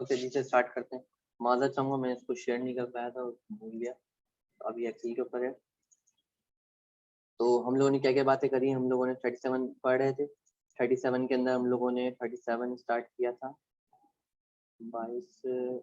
तो तेजी से स्टार्ट करते हैं। माजरत चाहूँगा मैं इसको शेयर नहीं कर पाया था, भूल गया। तो अभी एक्सेल के ऊपर है। तो हम लोगों ने क्या क्या बातें करी, हम लोगों ने 37 पढ़ रहे थे। 37 के अंदर हम लोगों ने 37 स्टार्ट किया था। 22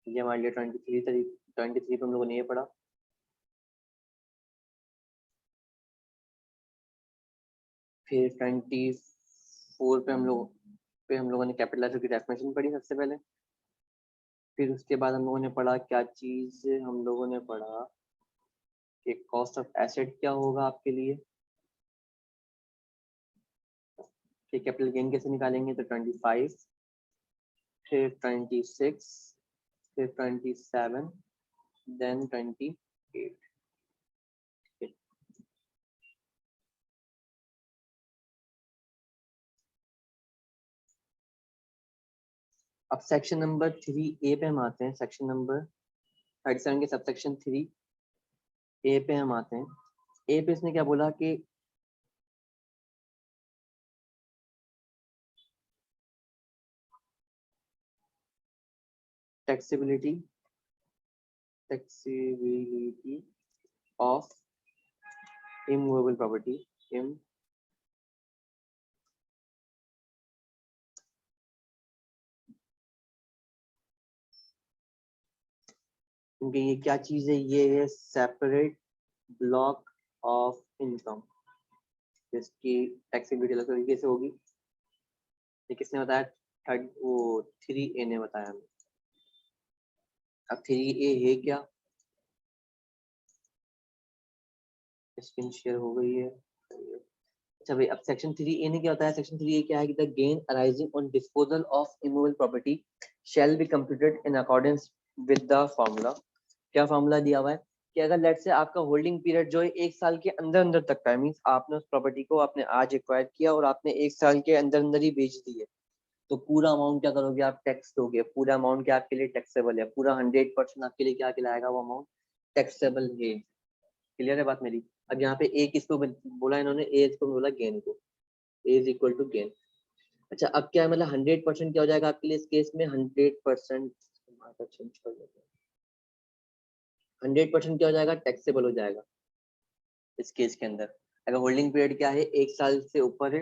ये हमारे लिए 23 पे हम लोगों ने ये पढ़ा। फिर 24 पे हम लोगों ने कैपिटल लेटर की डेफिनेशन पढ़ी सबसे पहले। फिर उसके बाद हम लोगों ने पढ़ा क्या चीज, हम लोगों ने पढ़ा कि कॉस्ट ऑफ एसेट क्या होगा आपके लिए, कि कैपिटल गेन कैसे निकालेंगे। तो 25, फिर 26, फिर 27, देन 28। अब सेक्शन नंबर 3A पे हम आते हैं। सेक्शन नंबर 37 के सब सेक्शन 3A पे हम आते हैं। ए पे इसने क्या बोला कि टैक्सेबिलिटी ऑफ इमूवेबल प्रॉपर्टी, क्योंकि ये क्या चीज है, ये है सेपरेट ब्लॉक ऑफ इनकम, जिसकी टैक्सेबिलिटी अलग तरीके से होगी। ये किसने बताया? 3A ने बताया हमें। अब 3A है क्या? स्क्रीन शेयर हो गई है। अच्छा भाई, अब सेक्शन 3A ने क्या बताया? सेक्शन 3A क्या है कि the gain arising on disposal of immovable property shall be computed in accordance with the formula. क्या फॉर्मूला दिया हुआ है कि अगर लेट से आपका होल्डिंग पीरियड जो है 1 साल के अंदर अंदर तक का है, मीन्स आपने उस प्रॉपर्टी को आपने आज एक्वायर किया और आपने 1 साल के अंदर अंदर ही बेच दी है, तो पूरा अमाउंट क्या करोगे आप? टैक्स दोगे। पूरा अमाउंट क्या आपके लिए टैक्सेबल है? पूरा 100% आपके लिए क्या कहलाएगा? वो अमाउंट टैक्सेबल है। क्लियर है बात मेरी? अब यहाँ पे ए किसको बोला इन्होंने? ए को बोला गेन को। ए इज इक्वल टू गेन। अच्छा, अब क्या है, मतलब 100% क्या हो जाएगा आपके लिए इस केस में? 100% 100% क्या हो जाएगा? टैक्सेबल हो जाएगा इस केस के अंदर। अगर होल्डिंग पीरियड क्या है, 1 साल से ऊपर है,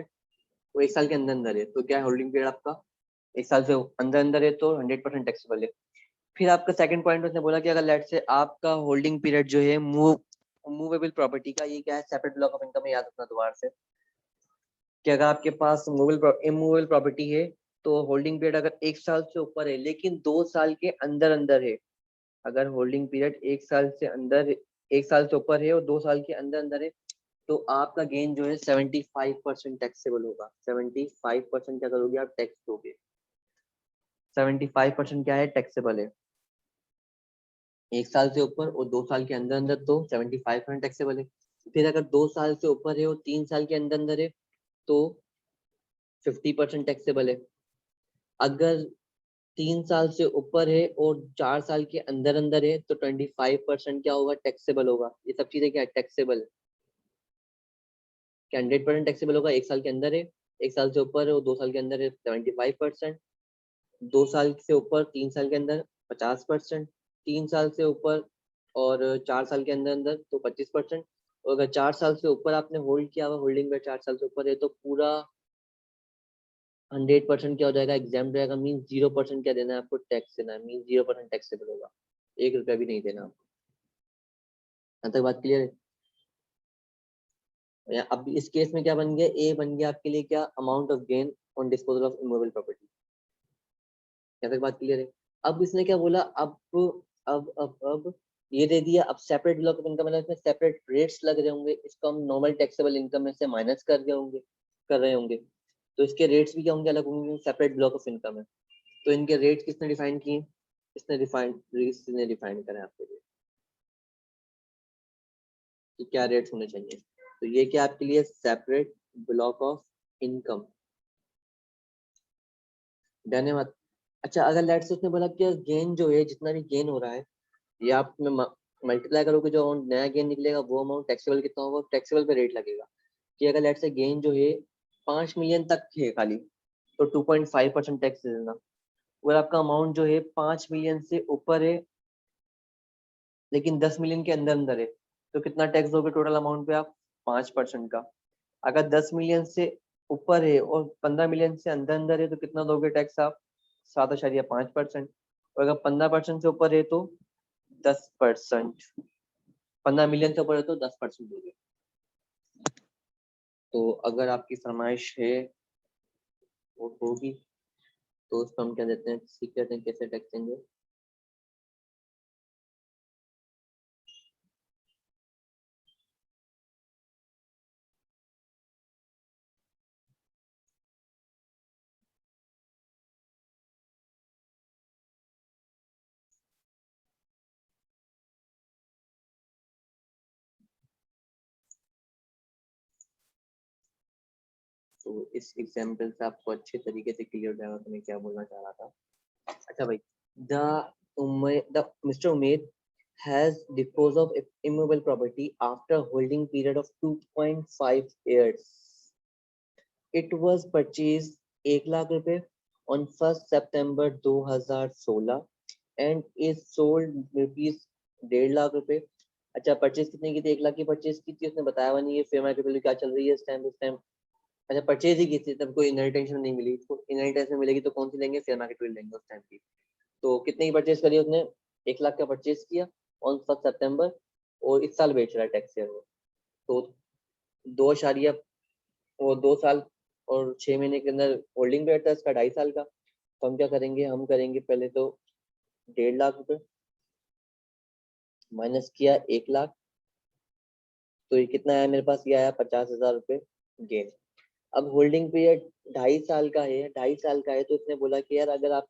वो 1 साल के अंदर अंदर है, तो क्या है होल्डिंग पीरियड आपका 1 साल से अंदर अंदर है, तो 100% टैक्सेबल है। फिर आपका सेकंड पॉइंट उसने बोला कि अगर लेट से आपका होल्डिंग पीरियड जो है मूवेबल प्रॉपर्टी का, ये क्या है? सेपरेट ब्लॉक ऑफ इनकम है, याद रखना दोबारा से कि अगर आपके पास इमूवेबल प्रॉपर्टी है तो होल्डिंग पीरियड अगर 1 साल से ऊपर है लेकिन 2 साल के अंदर अंदर है, अगर होल्डिंग पीरियड 1 साल से अंदर 1 साल से ऊपर है और 2 साल के अंदर अंदर है, तो आपका गेन जो है 75% टैक्सेबल होगा। 75% क्या करोगे आप? टैक्स दोगे। 75% क्या है? टैक्सेबल है। 1 साल से ऊपर और 2 साल के अंदर अंदर तो 75% टैक्सेबल है। फिर अगर 2 साल से ऊपर है और 3 साल के अंदर अंदर है तो 50% टैक्सेबल है। अगर 3 साल से ऊपर है और 4 साल के अंदर अंदर है तो 25% क्या होगा? टैक्सेबल होगा। ये सब चीजें क्या है? टैक्सेबल। क्या 100% टैक्सेबल होगा? 1 साल के अंदर है, 1 साल से ऊपर है और 2 साल के अंदर है 75%। 2 साल से ऊपर 3 साल के अंदर 50%। 3 साल से ऊपर और 4 साल के अंदर अंदर तो 25%। और अगर 4 साल से ऊपर आपने होल्ड किया हुआ, होल्डिंग में 4 साल से ऊपर है, तो पूरा 100% क्या हो जाएगा? एग्जाम रहेगा। मीन 0% क्या देना है आपको? टैक्स देना है। मीन 0% टैक्सेबल होगा, 1 रुपया भी नहीं देना आपको। यहाँ तक बात क्लियर है? अब इस केस में क्या बन गया? ए बन गया आपके लिए क्या? Amount of gain on disposal of immovable property. यहाँ तक बात क्लियर है? अब इसने क्या बोला? अब ये दे दिया। अब सेपरेट ब्लॉक ऑफ इनकम, मतलब इसमें सेपरेट रेट्स लग रहे होंगे, इसको हम नॉर्मल टैक्सेबल इनकम में से माइनस कर रहे होंगे, तो इसके रेट्स भी क्या होंगे? अलग होंगे। सेपरेट ब्लॉक ऑफ इनकम है तो इनके रेट्स किसने डिफाइन किए? इसने डिफाइन करें आपके लिए कि क्या रेट्स होने चाहिए। तो ये क्या आपके लिए? Separate block of income. धन्यवाद। अच्छा, अगर लेट्स से उसने बोला कि गेन जो है, जितना भी गेन हो रहा है, ये आप में मल्टीप्लाई करोगे, जो अमाउंट नया गेन निकलेगा वो अमाउंट टैक्सेबल कितना होगा? टैक्सेबल पे रेट लगेगा। कि अगर लेट्स से गेन जो है 5 मिलियन तक है खाली, तो 2.5% टैक्स दे देना। अगर आपका अमाउंट जो है 5 मिलियन से ऊपर है लेकिन 10 मिलियन के अंदर अंदर है, तो कितना टैक्स दोगे टोटल अमाउंट पे आप? 5% का। अगर 10 मिलियन से ऊपर है और 15 मिलियन से अंदर अंदर है तो कितना दोगे टैक्स आप? 7.5%। और अगर 15% से ऊपर है तो 10%। 15 मिलियन से ऊपर है तो 10% दोगे। तो अगर आपकी फरमाइश है वो होगी तो उसको हम क्या देते हैं, सीख लेते हैं कैसे टैक्स देंगे। तो इस एग्जाम्पल से आपको अच्छे तरीके से क्लियर हो जाएगा कि मैं क्या बोलना चाह रहा था। अच्छा भाई, the Mr. Umaid has disposed of immovable property after holding period of 2.5 years. It was purchased 1 lakh रुपए on 1st September 2016 and is sold rupees 1.5 lakh रुपए। अच्छा, परचेज कितने की थी? 1 लाख की परचेज की थी, उसने बताया हुआ नहीं है फेयर मार्केट वैल्यू क्या चल रही है इस टाइम। अच्छा, परचेज ही की थी तब कोई इनहेरिटेंस नहीं मिली, तो इनहेरिटेंस में मिलेगी तो कौन सी लेंगे? फेयर मार्केट वैल्यू लेंगे उस टाइम की। तो कितने की परचेज करी उसने? 1 लाख का परचेज किया ऑन 1 सितंबर, और इस साल बेच रहा है टैक्स ईयर में। तो 2 वो 2 साल और 6 महीने के अंदर होल्डिंग पीरियड था इसका 2.5 साल का। तो हम क्या करेंगे, हम करेंगे पहले तो 1.5 लाख रुपए माइनस किया 1 लाख, तो ये कितना आया मेरे पास? ये आया 50,000 रुपए गेन। अब होल्डिंग पीरियड 2.5 साल का है, 2.5 साल का है, तो इसने बोला कि यार अगर आप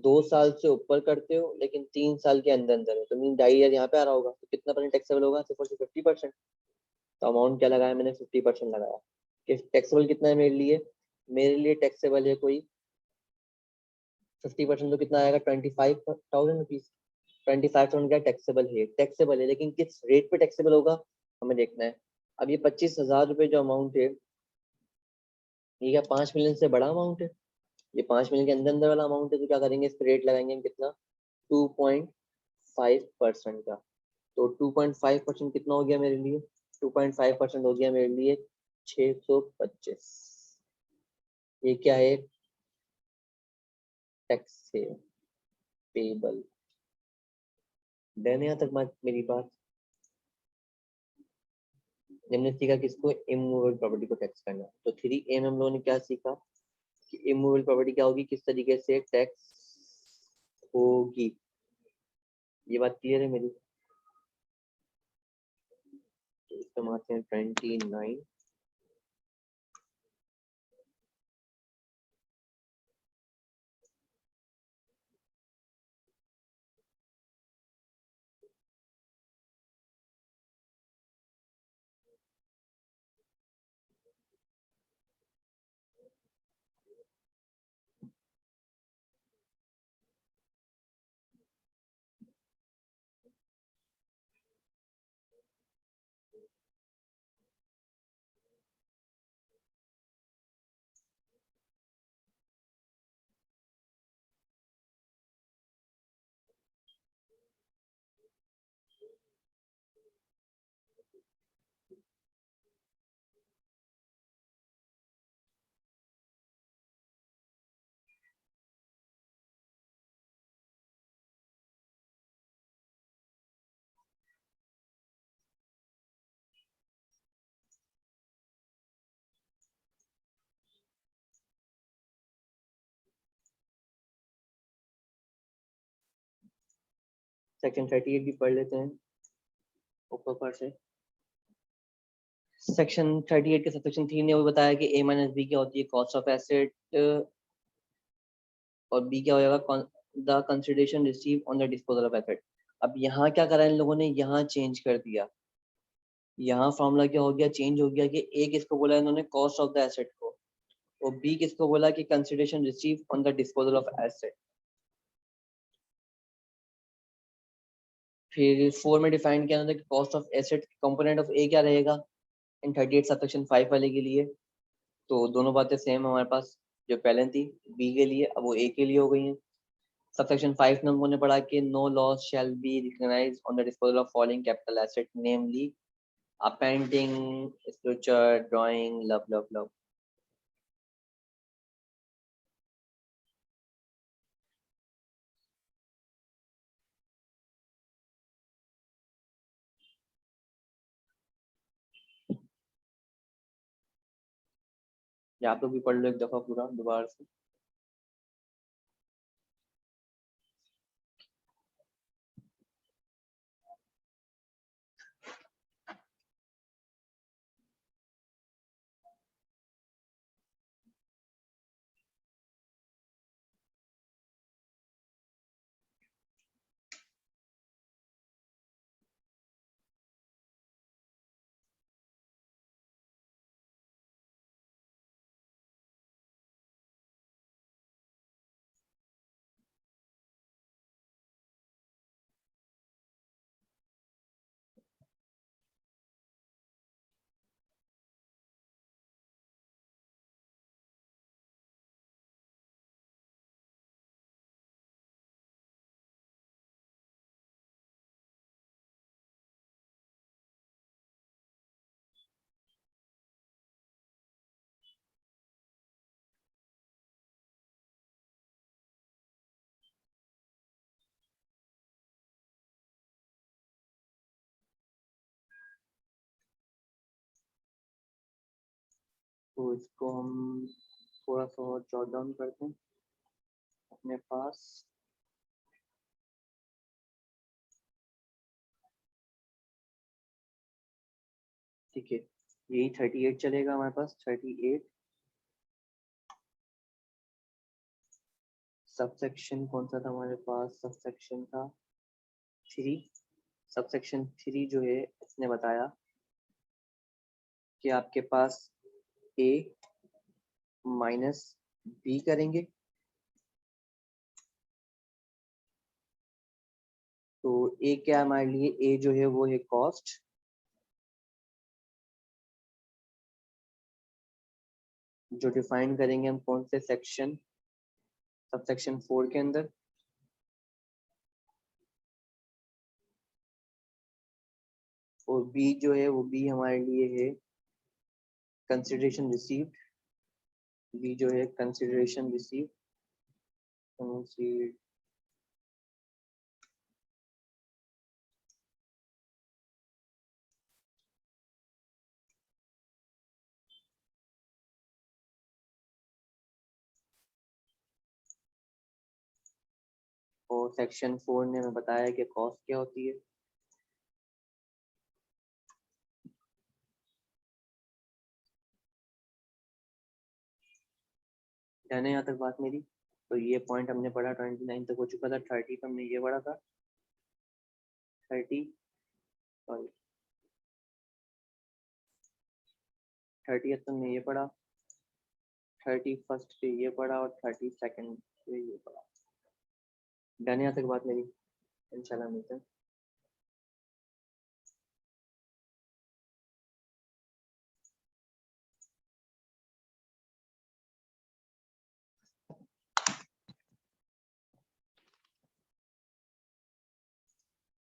2 साल से ऊपर करते हो लेकिन 3 साल के अंदर अंदर है, तो मीन 2.5 ईयर यहाँ पे आ रहा होगा, तो कितना परसेंट टैक्सेबल होगा? सिर्फ और सिर्फ 50%। तो अमाउंट क्या लगाया मैंने? 50% लगाया। कि टैक्सेबल कितना है मेरे लिए? मेरे लिए टैक्सेबल है कोई 50%, तो कितना आएगा? 25,000 रुपीज। 25,000 क्या टैक्सेबल है? टैक्सेबल है, लेकिन किस रेट पे टैक्सेबल होगा हमें देखना है। अब ये 25,000 रुपये जो अमाउंट है, ये क्या 5 मिलियन से बड़ा अमाउंट है? ये 5 मिलियन के अंदर अंदर वाला अमाउंट है, तो क्या करेंगे, इस पे रेट लगाएंगे हम कितना? 2.5% का। तो 2.5% कितना हो गया मेरे लिए? 2.5% हो गया मेरे लिए 625। ये क्या है? टैक्स है पेबल। डन यहाँ तक मेरी बात? हमने सीखा किसको? इमूवेबल प्रॉपर्टी को टैक्स करना। तो 3M हम लोगों ने क्या सीखा कि इमूवेबल प्रॉपर्टी क्या होगी, किस तरीके से टैक्स होगी। ये बात क्लियर है मेरी? तो इसका मार्क्स है 29। सेक्शन 38 भी पढ़ लेते हैं ऊपर से। सेक्शन 38 के सेक्शन 3 ने वो बताया कि A माइनस बी क्या होती है? Cost of asset. और बी क्या हो जाएगा? The consideration receive on the disposal of asset. अब यहाँ क्या करा इन लोगों ने? यहाँ चेंज कर दिया। यहाँ फॉर्मूला क्या हो गया? चेंज हो गया कि ए किसको बोला इन्होंने? कॉस्ट ऑफ द एसेट को, और बी किसको बोला कि consideration receive on the disposal of asset. फिर 4 में डिफाइन किया था कि cost of asset component of A क्या रहेगा इन 38 सबसेक्शन 5 वाले के लिए। तो दोनों बातें सेम हमारे पास। जो पहले थी बी के लिए, अब वो ए के लिए हो गई है। सबसेक्शन 5 में हमने पढ़ा कि no loss shall be recognised on the disposal of following capital asset, namely a painting, sculpture, drawing, love, love, love. या आप लोग भी पढ़ लो एक दफा पूरा दोबारा से। तो इसको हम थोड़ा सा और जॉट डाउन करते हैं अपने पास। ठीक है, यही 38 चलेगा हमारे पास। 38 सबसेक्शन कौन सा था हमारे पास? सबसेक्शन था 3। सबसेक्शन 3 जो है इसने बताया कि आपके पास ए माइनस बी करेंगे, तो ए क्या है हमारे लिए? ए जो है वो है कॉस्ट, जो डिफाइन करेंगे हम कौन से सेक्शन? सबसेक्शन 4 के अंदर। और बी जो है वो बी हमारे लिए है कंसिडरेशन रिसीव्ड। बी जो है कंसिडरेशन रिसीव्ड। और सेक्शन 4 ने हमें बताया कि कॉस्ट क्या होती है। ध्यान है यहाँ तक बात मेरी? तो ये पॉइंट हमने पढ़ा, 29 तक हो चुका था। 30 पे हमने ये पढ़ा था। 30 सॉरी 30th पे हमने ये पढ़ा, 31st पे ये पढ़ा और 32nd पे ये पढ़ा। ध्यान है यहाँ तक बात मेरी? इंशाल्लाह मिलते हैं।